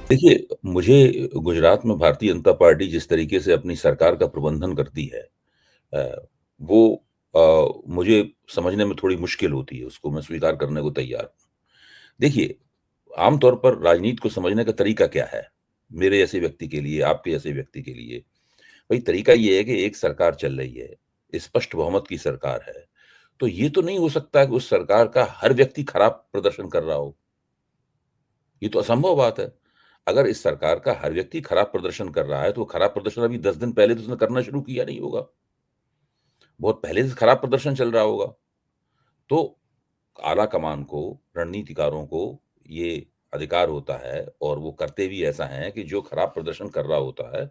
देखिए, मुझे गुजरात में भारतीय जनता पार्टी जिस तरीके से अपनी सरकार का प्रबंधन करती है वो मुझे समझने में थोड़ी मुश्किल होती है, उसको मैं स्वीकार करने को तैयार हूँ। देखिए, आम तौर पर राजनीति को समझने का तरीका क्या है? मेरे जैसे व्यक्ति के लिए, आपके जैसे व्यक्ति के लिए, भई तरीका ये है कि एक सरकार चल रही है, स्पष्ट बहुमत की सरकार है, तो ये तो नहीं हो सकता कि उस सरकार का हर व्यक्ति खराब प्रदर्शन कर रहा हो। ये तो असंभव बात है। अगर इस सरकार का हर व्यक्ति खराब प्रदर्शन कर रहा है, तो वो खराब प्रदर्शन अभी 10 दिन पहले तो उसने करना शुरू किया नहीं होगा। बहुत पहले से खराब प्रदर्शन चल रहा होगा। तो आला कमान को, रणनीतिकारों को ये अधिकार होता है और वो करते भी ऐसा हैं कि जो खराब प्रदर्शन कर रहा होता है,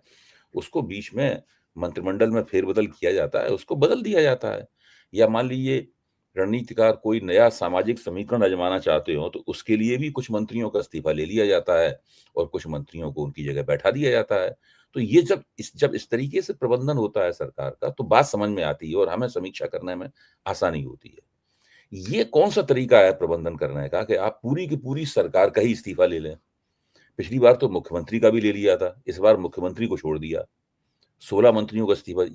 उसको बीच में मंत्रिमंडल में फेरबदल किया जाता है, उसको बदल दिया जाता है। या मान लीजिए रणनीतिकार कोई नया सामाजिक समीकरण आज़माना चाहते हों, तो उसके लिए भी कुछ मंत्रियों का इस्तीफा ले लिया जाता है और कुछ मंत्रियों को उनकी जगह बैठा दिया जाता है। तो ये जब इस तरीके से प्रबंधन होता है सरकार का, तो बात समझ में आती है और हमें समीक्षा करने में आसानी होती है। ये कौन-सा तरीका है प्रबंधन करने का कि आप पूरी की पूरी सरकार का ही इस्तीफा ले लें। पिछली बार तो मुख्यमंत्री का भी ले लिया था, इस बार मुख्यमंत्री को छोड़ दिया। 16 मंत्रियों का इस्तीफा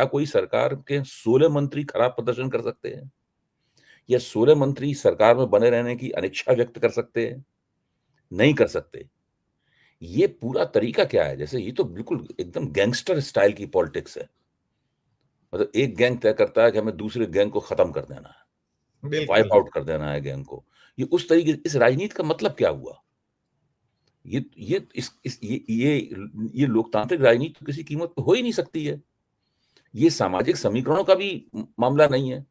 कोई सरकार के 16 मंत्री खराब प्रदर्शन कर सकते हैं? या 16 मंत्री सरकार में बने रहने की अनिच्छा व्यक्त कर सकते हैं? नहीं कर सकते। ये पूरा तरीका क्या है? जैसे ये तो बिल्कुल एकदम गैंगस्टर स्टाइल की पॉलिटिक्स है। मतलब एक गैंग तय करता है कि हमें दूसरे गैंग को खत्म कर देना है, वाइप बिल्कुल। आउट कर देना है गैंग को। ये उस तरीके इस राजनीति का मतलब क्या हुआ? ये इस ये लोकतांत्रिक राजनीति तो किसी कीमत पे हो ही नहीं सकती है। ये सामाजिक समीकरणों का भी मामला नहीं है।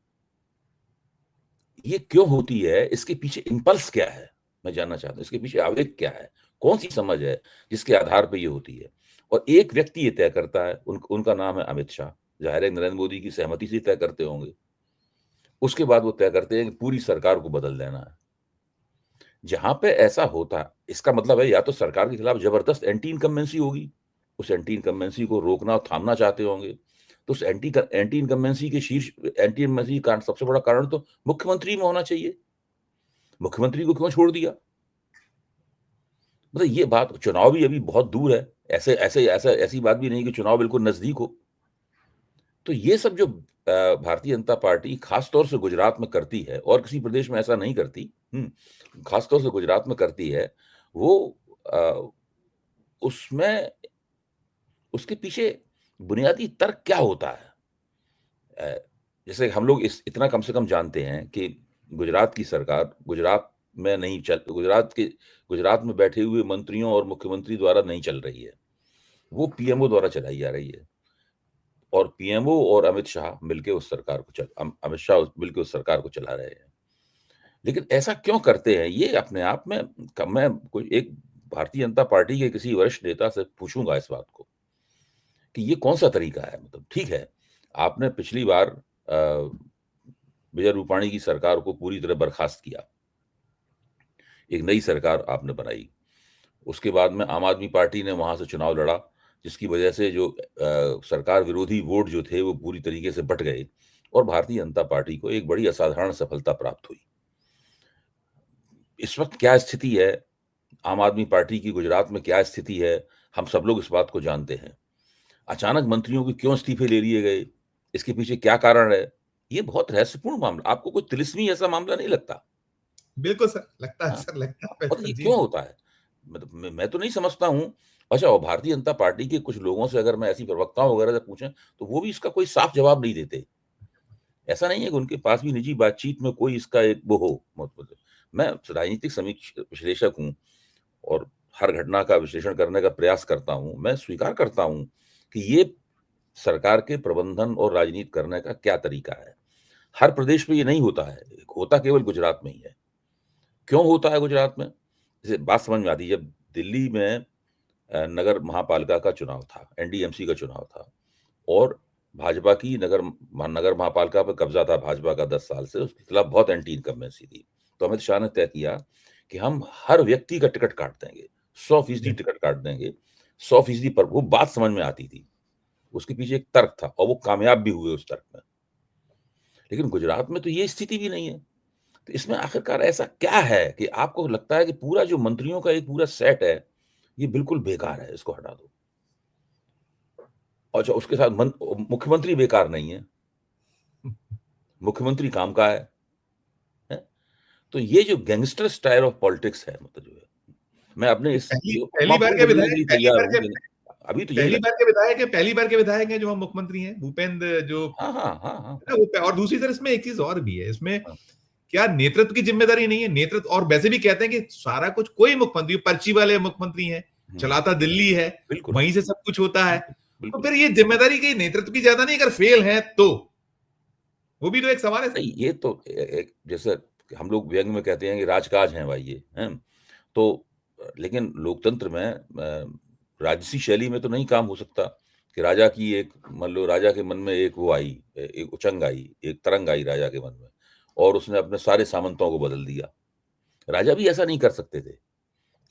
ये क्यों होती है? इसके पीछे इम्पल्स क्या है? मैं जानना चाहता हूँ। इसके पीछे आवेग क्या है? कौन-सी समझ है जिसके आधार पे ये होती है? और एक व्यक्ति ये तय करता है, उनका नाम है अमित शाह। ज़ाहिर है नरेंद्र मोदी की सहमति से ही तय करते होंगे। उसके बाद वो तय करते हैं कि पूरी सरकार को बदल देना है। जहाँ पे ऐसा होता है, इसका मतलब है या तो सरकार के खिलाफ जबरदस्त एंटी इनकम्बेंसी होगी, उस एंटी इनकम्बेंसी को रोकना और थामना चाहते होंगे। तो उस एंटी इनकम्बेंसी के शीर्ष एंटी इनकम्बेंसी का सबसे बड़ा कारण तो मुख्यमंत्री में होना चाहिए। मुख्यमंत्री को क्यों छोड़ दिया? मतलब ये बात चुनाव भी अभी बहुत दूर है। ऐसी बात भी नहीं कि चुनाव बिल्कुल नज़दीक हो। तो ये सब जो भारतीय जनता पार्टी खास तौर से गुजरात में करती है और किसी प्रदेश में ऐसा नहीं करती, खास तौर से गुजरात में करती है, वो अ, उसमें उसके पीछे बुनियादी तर्क क्या होता है? अ, जैसे हम लोग इस इतना कम से कम जानते हैं कि गुजरात की सरकार गुजरात में बैठे हुए मंत्रियों और मुख्यमंत्री द्वारा नहीं चल रही है। वो पीएमओ द्वारा चलाई जा रही है और पीएमओ और अमित शाह मिलके उस सरकार को चल अम अमित शाह मिलके उस सरकार को चला रहे हैं। लेकिन ऐसा क्यों करते हैं? ये अपने आप में मैं कोई एक भारतीय जनता पार्टी के किसी वरिष्ठ नेता से पूछूँगा इस बात को, कि ये कौन-सा तरीका है? मतलब ठीक है, आपने पिछली बार विजय रूपाणी की सरकार को पूरी तरह बर्खास्त किया। एक नई सरकार आपने बनाई। उसके बाद में आम आदमी पार्टी ने वहाँ से चुनाव लड़ा, जिसकी वजह से जो सरकार विरोधी वोट जो थे, वो पूरी तरीके से बँट गए और भारतीय जनता पार्टी को एक बड़ी असाधारण सफलता प्राप्त हुई। इस वक़्त क्या स्थिति है? आम आदमी पार्टी की गुजरात में क्या स्थिति है? हम सब लोग इस बात को जानते हैं। अचानक मंत्रियों के क्यों इस्तीफे ले लिए गए? इसके पीछे क्या कारण है? ये बहुत रहस्यपूर्ण मामला आपको कोई तिलिस्मी ऐसा मामला नहीं लगता? बिल्कुल सर, लगता है हाँ, सर, लगता हाँ, है और बिल्कुल। ये जी, क्यों जी। होता है? मतलब मैं तो नहीं समझता हूँ। अच्छा और भारतीय जनता पार्टी के कुछ लोगों से अगर मैं ऐसी प्रवक्ताओं वगैरह से पूछें, तो वो भी इसका कोई साफ जवाब नहीं देते। ऐसा नहीं है कि उनके पास भी निजी बातचीत में कोई इसका एक वो हो मतलब मैं राजनीतिक विश्लेषक हूँ और हर घटना का विश्लेषण करने का प्रयास करता हूँ। मैं स्वीकार करता हूँ कि ये सरकार के प्रबंधन और राजनीति करने का क्या तरीका है। हर प्रदेश में ये नहीं होता है, होता केवल गुजरात में ही है। क्यों होता है गुजरात में? जैसे बात समझ में आती है जब दिल्ली में नगर महापालिका का चुनाव था, एनडीएमसी का चुनाव था और भाजपा की नगर महापालिका पे कब्ज़ा था भाजपा का 10 साल से, उसके खिलाफ बहुत एंटी इनकम्बेंसी थी। तो अमित शाह ने तय किया कि हम हर व्यक्ति का टिकट काट देंगे, 100% बिल टिकट काट देंगे, 100% पर वो बात समझ में आती थी। उसके पीछे एक तर्क था और वो कामयाब भी हुए उस तर्क में। लेकिन गुजरात में तो ये स्थिति भी नहीं है। तो इसमें आखिरकार ऐसा क्या है कि आपको लगता है कि पूरा जो मंत्रियों का एक पूरा सेट है ये बिल्कुल बेकार है, इसको हटा दो। अच्छा, उसके साथ मुख्यमंत्री बेकार नहीं है, मुख्यमंत्री काम का है? तो ये जो गैंगस्टर स्टाइल ऑफ पॉलिटिक्स है, मतलब जो है, मैं अपने ये इस पहली पहली उपमा बार को के बदलने के विधायक लिए पहली तैयार बार हूँ, के लेकिन अभी तो यही पहली लगता बार के विधायक है, पहली बार के विधायक हैं जो हम मुख्यमंत्री हैं, भूपेंद्र जो है। हाँ, हाँ, हाँ, हाँ, है ना, वो और दूसरी तरफ इसमें एक चीज और भी है, इसमें हाँ। क्या नेतृत्व की जिम्मेदारी नहीं है? नेतृत्व, और वैसे भी कहते हैं कि सारा कुछ कोई मुख्यमंत्री पर्ची वाले मुख्यमंत्री हैं, हुँ, चलाता दिल्ली है, बिल्कुल, वहीं से सब कुछ होता है। बिल्कुल, तो बिल्कुल। फिर ये जिम्मेदारी की नेतृत्व की ज्यादा नहीं, अगर फेल है तो वो भी तो एक सवाल है सर। नहीं, ये तो एक जैसे हम लोग व्यंग में कहते हैं कि राजकाज हैं भाई ये, हैं? तो लेकिन लोकतंत्र में राजसी शैली में तो नहीं काम हो सकता कि राजा की एक, मान लो राजा के मन में एक वो आई, एक उचंग आई, एक तरंग आई राजा के मन में, और उसने अपने सारे सामंतों को बदल दिया। राजा भी ऐसा नहीं कर सकते थे,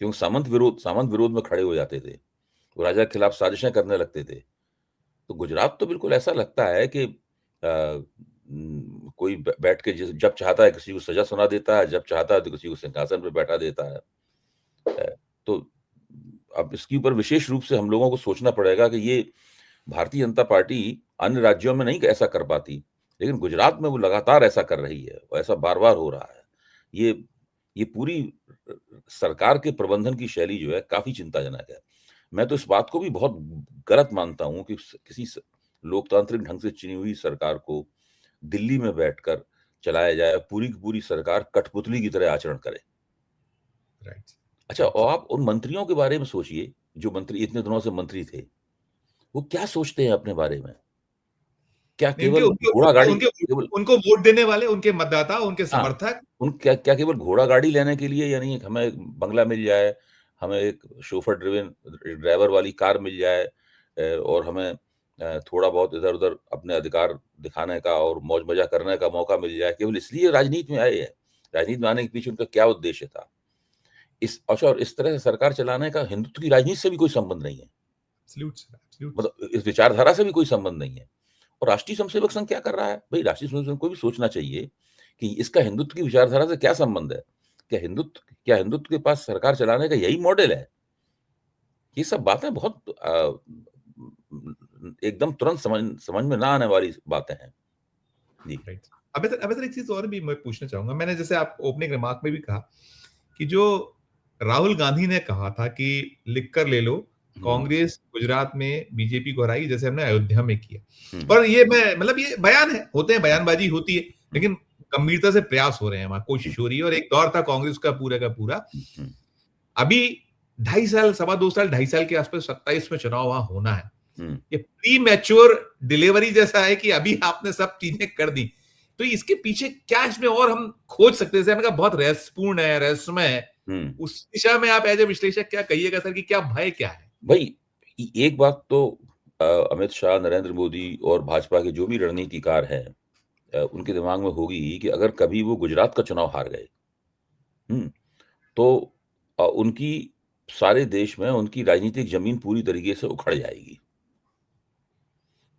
क्योंकि सामंत विरोध में खड़े हो जाते थे। वो राजा के खिलाफ साजिशें करने लगते थे। तो गुजरात तो बिल्कुल ऐसा लगता है कि कोई बैठ के जब चाहता है किसी को सजा सुना देता है, जब चाहता है तो किसी को सिंहासन पे बैठा देता है। तो अब इसके ऊपर विशेष रूप से हम लोगों को सोचना पड़ेगा कि ये भारतीय जनता पार्टी अन्य राज्यों में नहीं ऐसा कर पाती, लेकिन गुजरात में वो लगातार ऐसा कर रही है और ऐसा बार-बार हो रहा है। ये ये पूरी सरकार के प्रबंधन की शैली जो है काफ़ी चिंताजनक है। मैं तो इस बात को भी बहुत गलत मानता हूँ कि किसी लोकतांत्रिक ढंग से चुनी हुई सरकार को दिल्ली में बैठकर चलाया जाए, पूरी की पूरी सरकार कठपुतली की तरह आचरण करे। राइट। अच्छा, और आप उन मंत्रियों के बारे में सोचिए, जो मंत्री इतने दिनों से मंत्री थे, वो क्या सोचते हैं अपने बारे में? क्या नहीं, उनके केवल उनके उनके घोड़ा-गाड़ी उनके केवल उनको वोट देने वाले उनके मतदाता, उनके हाँ, समर्थक। उन क्या क्या केवल घोड़ा-गाड़ी लेने के लिए, यानी हमें एक बंगला मिल जाए, हमें एक शोफर ड्रिवन ड्राइवर वाली कार मिल जाए, और हमें थोड़ा बहुत इधर-उधर अपने अधिकार दिखाने का और मौज-मज़ा करने का मौका मिल जाए, केवल इसलिए राजनीति में आए हैं? राजनीति में आने के पीछे उनका क्या उद्देश्य था? अच्छा, और इस तरह से सरकार चलाने का हिंदुत्व की राजनीति से भी कोई संबंध नहीं है। Absolute sir, absolute. मतलब इस विचारधारा से भी कोई संबंध नहीं है। और राष्ट्रीय स्वयंसेवक संघ क्या कर रहा है? भई राष्ट्रीय स्वयंसेवक संघ को भी सोचना चाहिए कि इसका हिंदुत्व की विचारधारा से क्या संबंध है? क्या हिंदुत्व के पास सरकार चलाने का यही मॉडल है? ये सब बातें बहुत एकदम तुरंत समझ समझ में ना आने वाली बातें हैं। जी। राइट। अब सर एक चीज और भी मैं पूछना चाहूंगा। मैंने जैसे आप ओपनिंग रिमार्क में भी कहा कि जो राहुल गांधी ने कहा था कि लिख कर ले लो, हुँ, कांग्रेस गुजरात में बीजेपी को हराई जैसे हमने अयोध्या में किया। हुँ, और ये मैं मतलब ये बयान है, होते हैं, हुँ, बयानबाजी होती है, हुँ, लेकिन गंभीरता से प्रयास हो रहे हैं, वहां हुँ, कोशिश हो रही है। और एक दौर था कांग्रेस का पूरा। हुँ, हुँ, अभी 2.5 साल, सवा 2 साल, 2.5 साल के आसपास 27 में चुनाव वहां होना है। हुँ। ये प्री मैच्योर डिलीवरी जैसा है कि अभी आपने सब चीजें कर दी। तो इसके पीछे क्या इसमें और हम खोज सकते हैं? जैसे आपने कहा बहुत रहस्यपूर्ण है, रहस्यमय है। हुँ। उस दिशा में आप एज ए विश्लेषक क्या कहिएगा सर, कि क्या भय क्या है? भई एक बात तो अमित शाह, नरेंद्र मोदी और भाजपा के जो भी रणनीतिकार हैं, उनके दिमाग में होगी ही कि अगर कभी वो गुजरात का चुनाव हार गए, हुँ, तो उनकी सारे देश में उनकी राजनीतिक ज़मीन पूरी तरीके से उखड़ जाएगी।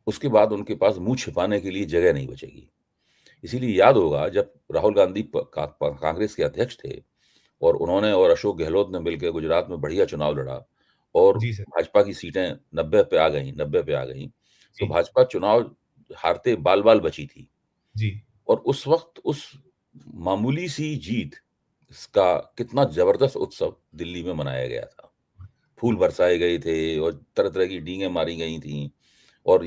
उसके बाद उनके पास मुँह छिपाने के लिए जगह नहीं बचेगी। इसीलिए याद होगा जब राहुल गांधी कांग्रेस के अध्यक्ष थे और उन्होंने और अशोक गहलोत ने मिलकर गुजरात में बढ़िया चुनाव लड़ा और जी सर। भाजपा की सीटें 90 पे आ गईं, तो जी। भाजपा चुनाव हारते बाल-बाल बची थी। जी। और उस वक़्त उस मामूली सी जीत का कितना ज़बरदस्त उत्सव दिल्ली में मनाया गया था। फूल बरसाए गए थे और तरह-तरह की डींगें मारी गई थीं, और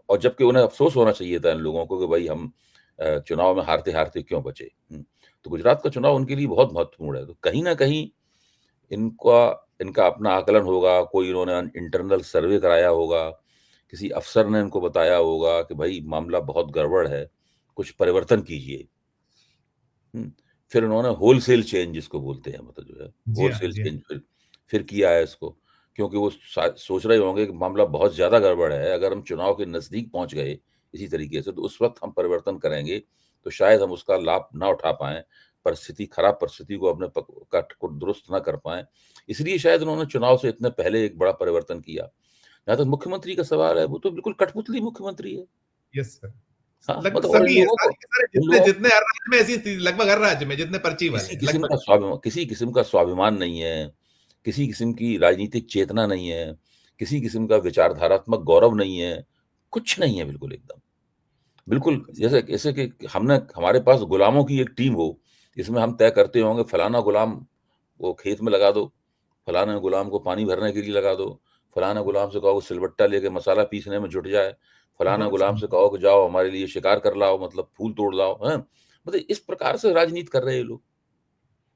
और जबकि उन्हें अफ़सोस होना चाहिए था इन लोगों को कि भई हम चुनाव में हारते-हारते क्यों बचे? तो गुजरात का चुनाव उनके लिए बहुत महत्वपूर्ण है। तो कहीं न कहीं इनका इनका अपना आकलन होगा, कोई इन्होंने इंटरनल सर्वे कराया होगा, किसी अफ़सर ने इनको बताया होगा कि भई मामला बहुत गड़बड़ है, कुछ परिवर्तन कीजिए। हुँ। फिर उन्होंने व्होलसेल चेंज जिसको बोलते हैं, मतलब जो है, जी हाँ, व्होलसेल जी हाँ। चेंज फिर किया है इसको, क्योंकि वो सोच रहे होंगे कि मामला बहुत ज़्यादा गड़बड़ है, अगर हम चुनाव के नज़दीक पहुँच गए इसी तरीके से, तो उस वक़्त हम परिवर्तन करेंगे, तो शायद हम उसका लाभ ना उठा पाएँ, खराब परिस्थिति को अपने को दुरुस्त ना कर पाएँ। इसलिए शायद उन्होंने चुनाव से इतने पहले एक बड़ा परिवर्तन किया। जहाँ तक मुख्यमंत्री का सवाल है, वो तो बिल्कुल कठपुतली मुख्यमंत्री है। Yes sir. हाँ, लगभग मतलब और इन सभी है, लोगों को सारे के सारे, इन जितने लोगों जितने हर राज्य में ऐसी स्थिति, लगभग हर राज्य में जितने पर्ची वाले किसी हैं, किस्म लगभग। का स्वाभिमान किसी किस्म का स्वाभिमान नहीं है, किसी किस्म की राजनीतिक चेतना नहीं है, किसी किस्म का विचारधारात्मक गौरव नहीं है, कुछ नहीं है बिल्कुल एकदम। बिल्कुल जैसे जैसे कि हमने हमारे पास गुलामों की एक टीम हो, इसमें हम तय करते होंगे फलाना गुलाम वो खेत में लगा दो, फलाने गुलाम को पानी भरने के लिए लगा दो, फलाने गुलाम से कहो कि सिलबट्टा लेके मसाला पीसने में जुट जाए, फलाना बहुत गुलाम सही। से कहो कि जाओ हमारे लिए शिकार कर लाओ, मतलब फूल तोड़ लाओ, हैं? मतलब इस प्रकार से राजनीति कर रहे हैं ये लोग।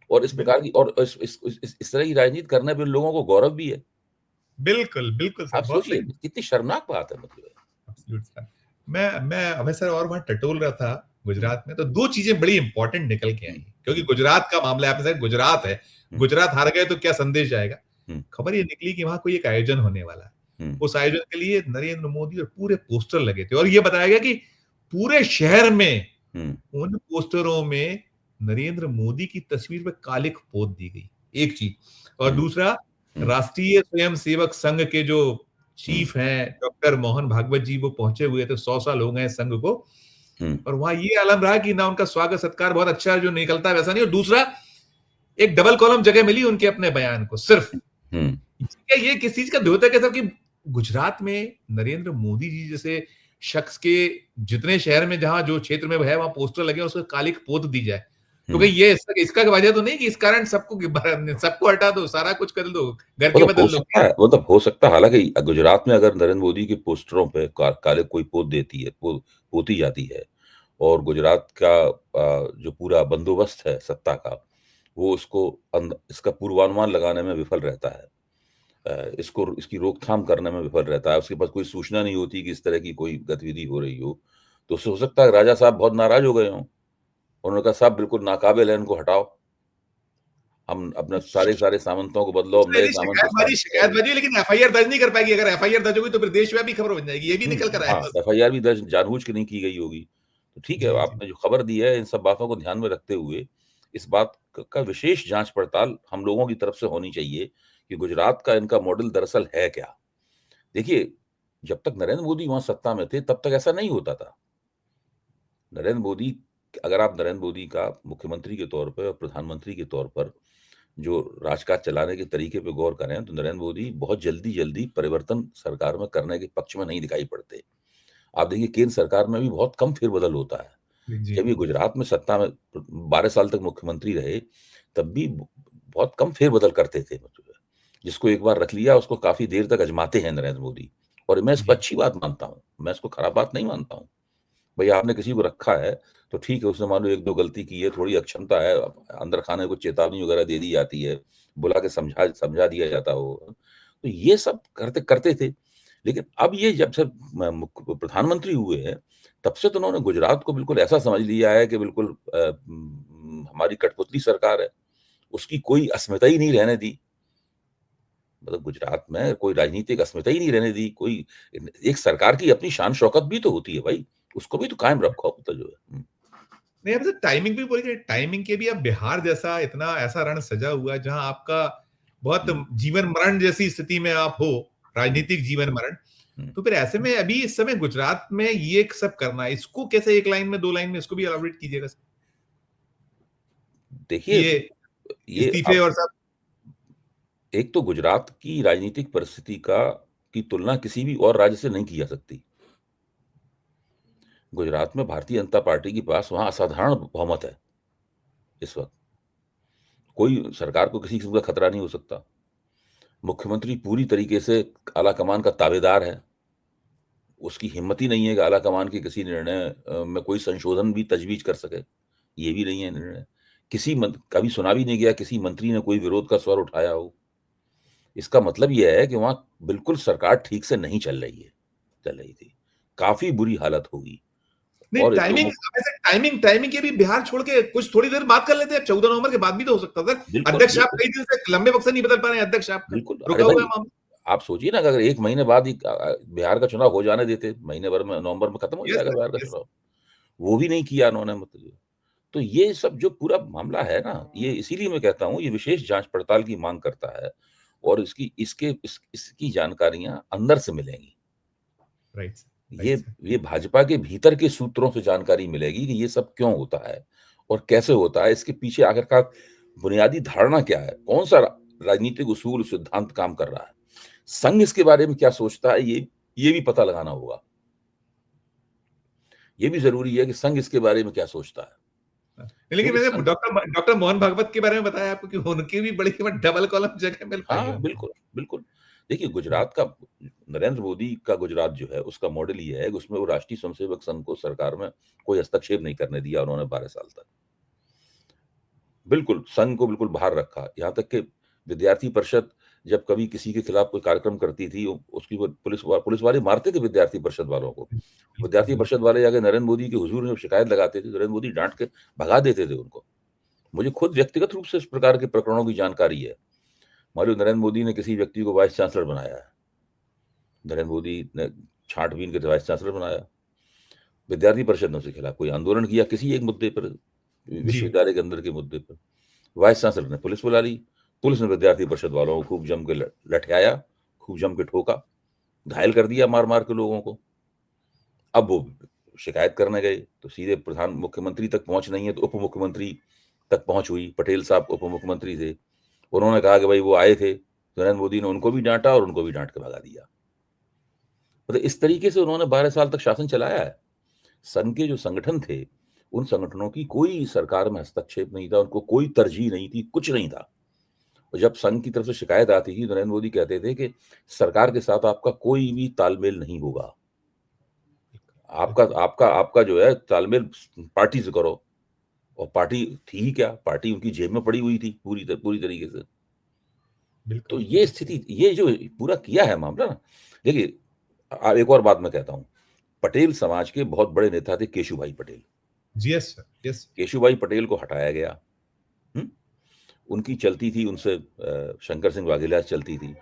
और इस प्रकार की बिल्कुल, और इस तरह की राजनीति करने पे लोगों को गौरव भी है। बिल्कुल, बिल्कुल सर, आप बहुत सोचिए सही। कितनी शर्मनाक बात है मतलब। Absolute sir. मैं सर और वहाँ टटोल रहा था हुँ, गुजरात में, तो 2 चीज़ें बड़ी इंपॉर्टेंट निकल के हुँ, आई। क्योंकि हुँ, गुजरात का मामला है, आपने कहा गुजरात है, हुँ, गुजरात हार गए तो क्या संदेश जाएगा? हुँ, खबर ये निकली कि वहाँ कोई एक आयोजन होने वाला है। हुँ, उस आयोजन के लिए नरेंद्र मोदी और पूरे पोस्टर लगे थे और ये बताया गया कि पूरे शहर में हुँ, उन पोस्टरों में नरेंद्र मोदी की तस्वीर पे कालिख पोत दी गई, एक चीज़। और हुँ, दूसरा, हुँ, राष्ट्रीय स्वयंसेवक संघ के जो हुँ, चीफ हैं, डॉक्टर मोहन भागवत जी, वो पहुँचे हुए थे, 100 साल हो गए हैं संघ को। हुँ, और वहाँ ये आलम रहा कि ना उनका स्वागत-सत्कार बहुत अच्छा है, जो निकलता है वैसा नहीं, और दूसरा, एक डबल कॉलम जगह मिली उनके अपने बयान को सिर्फ। हुँ। क्या ये किस चीज़ का द्योतक है सर कि गुजरात में नरेंद्र मोदी जी जैसे शख्स के जितने शहर में जहाँ जो क्षेत्र में है वहाँ पोस्टर लगे हैं, उसको कालिख पोत दी जाए। तो हुँ। कहीं ये इसका वजह तो नहीं कि इस कारण सबको हटा दो, सारा कुछ कर दो, घर के मतलब हो बदल दो सकता क्या? है मतलब हो सकता है हालाँकि गुजरात में अगर नरेंद्र मोदी के पोस्टरों पे काले कोई पोत देती है पोती जाती है और गुजरात का जो पूरा बंदोबस्त है सत्ता का, वो उसको इसका पूर्वानुमान लगाने में विफल रहता है। इसको इसकी रोकथाम करने में विफल रहता है, उसके पास कोई सूचना नहीं होती कि इस तरह की कोई गतिविधि हो रही हो, तो उससे हो सकता है राजा साहब बहुत नाराज़ हो गए हों। उन्होंने कहा साहब बिल्कुल नाकाबिल है, इनको हटाओ। हम अपने सारे सामंतों को बदलो, अब नए सामंत स्थापित शिकायतबाजी है, लेकिन एफआईआर दर्ज नहीं कर पाएगी। अगर एफआईआर दर्ज होगी तो फिर देशव्यापी खबर बन जाएगी। ये भी निकल कर आया हाँ, है। एफआईआर भी दर्ज जानबूझ के नहीं की गई होगी। तो ठीक है, जी, जी। आपने जो खबर दी है, इन सब बातों को ध्यान में रखते हुए, इस बात क का विशेष जाँच-पड़ताल हम लोगों की तरफ से होनी चाहिए कि गुजरात का इनका मॉडल दरअसल है क्या? देखिए, जब तक नरेंद्र मोदी वहाँ सत्ता में थे, तब तक ऐसा नहीं होता था। नरेंद्र मोदी अगर आप नरेंद्र मोदी का मुख्यमंत्री के तौर पे और प्रधानमंत्री के तौर पर जो राजकाज चलाने के तरीके पे गौर करें, तो नरेंद्र मोदी बहुत जल्दी-जल्दी परिवर्तन सरकार में करने के पक्ष में नहीं दिखाई पड़ते। आप देखिए केंद्र सरकार में भी बहुत कम फेरबदल होता है। जी, जब ये गुजरात में सत्ता में 12 साल तक मुख्यमंत्री रहे, तब भी बहुत कम फेरबदल करते थे मतलब। जिसको एक बार रख लिया उसको काफ़ी देर तक आज़माते हैं नरेंद्र मोदी और मैं इसको जी। अच्छी बात मानता हूँ। मैं इसको खराब बात नहीं मानता हूँ। भई आपने किसी को रखा है, तो ठीक है उसने मान लो 1-2 गलती की है, थोड़ी अक्षमता है, अंदर खाने को चेतावनी वगैरह दे दी जाती है, बुला के समझा समझा दिया जाता हो। तो ये सब करते करते थे। लेकिन अब ये जब से प्रधानमंत्री हुए हैं, तब से तो उन्होंने गुजरात को बिल्कुल ऐसा समझ लिया है कि बिल्कुल हमारी कठपुतली सरकार है। उसकी कोई अस्मिता ही नहीं रहने दी। मतलब गुजरात में कोई राजनीतिक अस्मिता ही नहीं रहने दी। कोई एक सरकार की अपनी शान-शौकत भी तो होती है भाई। उसको भी तो कायम रखो मतलब जो है। नहीं, अब तो टाइमिंग भी पूरी करें, टाइमिंग के भी अब बिहार जैसा इतना ऐसा रण सजा हुआ है जहां आपका बहुत हुँ, जीवन मरण जैसी स्थिति में आप हो, हुँ, राजनीतिक जीवन मरण। हुँ। तो फिर ऐसे में अभी इस समय गुजरात में ये सब करना है, इसको कैसे एक लाइन में, 2 लाइन में इसको भी एलाबोरेट कीजिएगा कि देखिए, ये ये इस्तीफे अब और सब। एक तो गुजरात की राजनीतिक परिस्थिति की तुलना किसी भी और राज्य से नहीं की जा सकती। गुजरात में भारतीय जनता पार्टी के पास वहाँ असाधारण बहुमत है इस वक़्त। कोई सरकार को किसी किस्म का खतरा नहीं हो सकता। मुख्यमंत्री पूरी तरीके से आलाकमान का ताबेदार है। उसकी हिम्मत ही नहीं है कि आलाकमान के किसी निर्णय में कोई संशोधन भी तजवीज़ कर सके। ये भी नहीं है निर्णय। कभी सुना भी नहीं गया किसी मंत्री ने कोई विरोध का स्वर उठाया हो। इसका मतलब ये है कि वहाँ बिल्कुल सरकार ठीक से नहीं चल रही थी। काफ़ी बुरी हालत होगी नहीं, और जो टाइमिंग, वैसे टाइमिंग टाइमिंग के भी बिहार छोड़ के कुछ थोड़ी देर बात कर लेते हैं, 14 नवंबर के बाद भी तो हो सकता था। बिल्कुल, अध्यक्ष साहब बिल्कुल, कई दिन से लंबे वक्त से नहीं बदल पा रहे हैं, अध्यक्ष आपका बिल्कुल। अरे रुका हुआ है भाई, मामला। आप सोचिए ना अगर 1 महीने बाद ही बिहार का चुनाव हो जाने देते, महीने भर में नवंबर में खत्म हो यस जाएगा सर, बिहार का यस। चुनाव। वो भी नहीं किया उन्होंने मतलब। तो ये सब जो पूरा मामला है ना, ये इसीलिए मैं कहता हूँ ये विशेष जाँच-पड़ताल की माँग करता है और इसकी जानकारियाँ अंदर से मिलेंगी। राइट सर, ये राइट सर। ये भाजपा के भीतर के सूत्रों से जानकारी मिलेगी कि ये सब क्यों होता है और कैसे होता है, इसके पीछे आखिरकार बुनियादी धारणा क्या है? कौन-सा राजनीतिक उसूल, सिद्धांत काम कर रहा है। संघ इसके बारे में क्या सोचता है, ये भी पता लगाना होगा। ये भी ज़रूरी है कि संघ इसके बारे में क्या सोचता है। लेकिन क्योंकि मैंने संघ डॉक्टर मोहन भागवत के बारे में बताया आपको कि उनकी भी बड़ी डबल कॉलम जगह मिल पाई है हाँ, उनको। बिल्कुल, बिल्कुल। देखिए, गुजरात का नरेंद्र मोदी का गुजरात जो है, उसका मॉडल ये है कि उसमें वो राष्ट्रीय स्वयंसेवक संघ को सरकार में कोई हस्तक्षेप नहीं करने दिया उन्होंने 12 साल तक। बिल्कुल, संघ को बिल्कुल बाहर रखा। यहाँ तक कि विद्यार्थी परिषद जब कभी किसी के खिलाफ कोई कार्यक्रम करती थी, उसकी वो पुलिस वाले मारते थे विद्यार्थी परिषद वालों को। बिल्कुल, विद्यार्थी परिषद बिल्कुल। वाले जाके नरेंद्र मोदी के हुज़ूर में शिकायत लगाते थे, नरेंद्र मोदी डाँट के भगा देते थे उनको। मुझे खुद व्यक्तिगत रूप से इस प्रकार के प्रकरणों की जानकारी है। मान लो नरेंद्र मोदी ने किसी व्यक्ति को वाइस चांसलर बनाया है। नरेंद्र मोदी ने छाँट-बीन के वाइस चांसलर बनाया। विद्यार्थी परिषद ने उसके खिलाफ कोई आंदोलन किया किसी एक मुद्दे पर, जी। विश्वविद्यालय के अंदर के मुद्दे पर। वाइस चांसलर ने पुलिस बुला ली। पुलिस ने विद्यार्थी परिषद वालों को खूब जम के लठयाया, खूब जम के ठोका, घायल कर दिया मार-मार के लोगों को। अब वो शिकायत करने गए, तो सीधे मुख्यमंत्री तक पहुँच नहीं है, तो उप मुख्यमंत्री तक पहुँच हुई। पटेल साहब उप मुख्यमंत्री थे। उन्होंने कहा कि भई वो आए थे, तो नरेंद्र मोदी ने उनको भी डाँटा और उनको भी डाँट के भगा दिया। मतलब इस तरीके से उन्होंने 12 साल तक शासन चलाया है। संघ के जो संगठन थे, उन संगठनों की कोई सरकार में हस्तक्षेप नहीं था, उनको कोई तरजीह नहीं थी, कुछ नहीं था। और जब संघ की तरफ से शिकायत आती थी, नरेंद्र मोदी कहते थे कि सरकार के साथ आपका कोई भी तालमेल नहीं होगा। आपका आपका आपका जो है तालमेल पार्टी से करो। और पार्टी थी ही क्या? पार्टी उनकी जेब में पड़ी हुई थी पूरी तरीके से। तो बिल्कुल। ये स्थिति, ये जो पूरा किया है मामला ना, देखिए एक और बात मैं कहता हूँ। पटेल समाज के बहुत बड़े नेता थे केशुभाई पटेल। जी, yes sir, yes. Keshubhai Patel को हटाया गया। हुँ? उनकी चलती थी उनसे शंकर सिंह वाघेला चलती थी।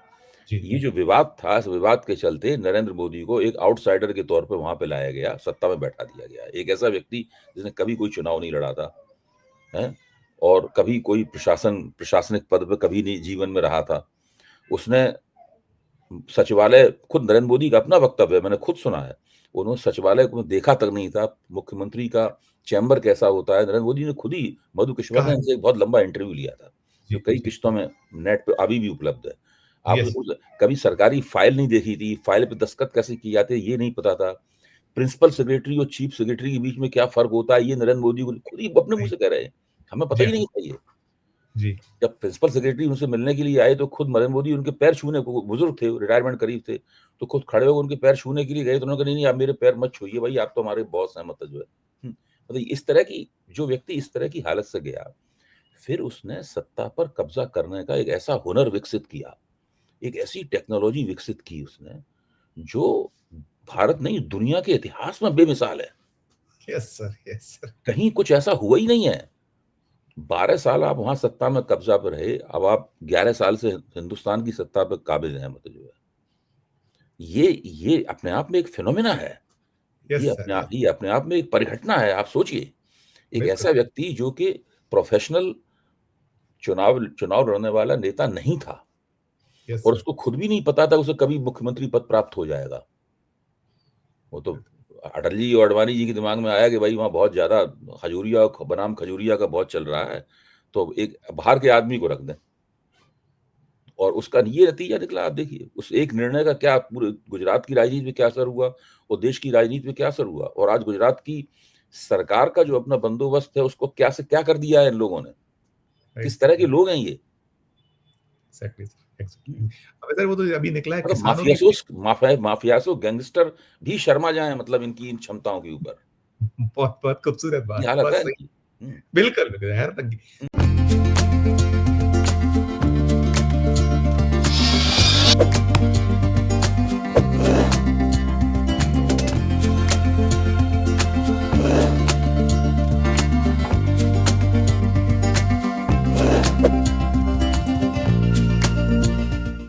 जी, ये जो विवाद था, इस विवाद के चलते नरेंद्र मोदी को एक आउटसाइडर के तौर पे वहाँ पे लाया गया, सत्ता में बैठा दिया गया। एक ऐसा व्यक्ति जिसने कभी कोई चुनाव नहीं लड़ा था, हैं? और कभी कोई प्रशासनिक पद पे कभी नहीं जीवन में रहा था। उसने सचिवालय, खुद नरेंद्र मोदी का अपना वक्तव्य है, मैंने खुद सुना है। उन्होंने सचिवालय को देखा तक नहीं था, मुख्यमंत्री का चैम्बर कैसा होता है। नरेंद्र मोदी ने खुद ही मधु कहा कृष्णवर्धन है। से एक बहुत लंबा इंटरव्यू लिया था, जो जी, कई जी। किश्तों में नेट पे अभी भी उपलब्ध है। आप यस। कभी सरकारी फाइल नहीं देखी थी, फाइल पे दस्तखत कैसे किए जाते हैं ये नहीं पता था। प्रिंसिपल सेक्रेटरी और चीफ सेक्रेटरी के बीच में क्या फ़र्क होता है, ये नरेंद्र मोदी को खुद ही अपने मुँह नहीं। से कह रहे हैं। हमें पता जी ही हाँ। नहीं था ये। जी। जब प्रिंसिपल सेक्रेटरी उनसे मिलने के लिए आए, तो खुद नरेंद्र मोदी उनके पैर छूने को, बुजुर्ग थे, रिटायरमेंट करीब थे, तो खुद खड़े होकर उनके पैर छूने के लिए गए, तो उन्होंने कहा, "नहीं, नहीं, आप मेरे पैर मत छूइए भाई, आप तो हमारे बॉस हैं", मतलब जो है। मतलब इस तरह की, जो व्यक्ति इस तरह की हालत से गया, फिर उसने सत्ता पर कब्ज़ा करने का एक ऐसा हुनर विकसित किया, एक ऐसी टेक्नोलॉजी विकसित की उसने, जो भारत नहीं, दुनिया के इतिहास में बेमिसाल है। Yes sir, yes sir. कहीं कुछ ऐसा हुआ ही नहीं है। 12 साल आप वहाँ सत्ता में कब्ज़ा पे रहे, अब आप 11 साल से हिंदुस्तान की सत्ता पे काबिज़ हैं, मतलब जो है। ये अपने आप में एक फिनोमेना है। Yes sir, yes. ये अपने आप में एक परिघटना है। आप सोचिए, एक बिल्कुल, ऐसा व्यक्ति जो कि प्रोफ़ेशनल चुनाव चुनाव लड़ने वाला नेता नहीं था, यस और सर। उसको खुद भी नहीं पता था उसे कभी मुख्यमंत्री पद प्राप्त हो जाएगा। वो तो अटल जी और अडवाणी जी के दिमाग में आया कि भाई वहाँ बहुत ज़्यादा खजूरिया बनाम खजूरिया का बहुत चल रहा है, तो एक बाहर के आदमी को रख दें। और उसका ये नतीजा निकला, आप देखिए, उस एक निर्णय का क्या पूरे गुजरात की राजनीति पे क्या असर हुआ, और देश की राजनीति पे क्या असर हुआ, और आज गुजरात की सरकार का जो अपना बंदोबस्त है, उसको क्या से क्या कर दिया है इन लोगों ने। किस तरह के एग्ज़ैक्टली, लोग हैं ये। Exactly sir, exactly. हुँ। अबे सर वो तो अभी निकला है मतलब किसानों के लिए। माफियासो गैंगस्टर भी शर्मा जाएँ, मतलब इनकी इन क्षमताओं के ऊपर। बहुत बहुत खूबसूरत ये बात, हालत बहुत है सही। इनकी। हुँ। बिल्कुल, बिल्कुल, हैरत अंगी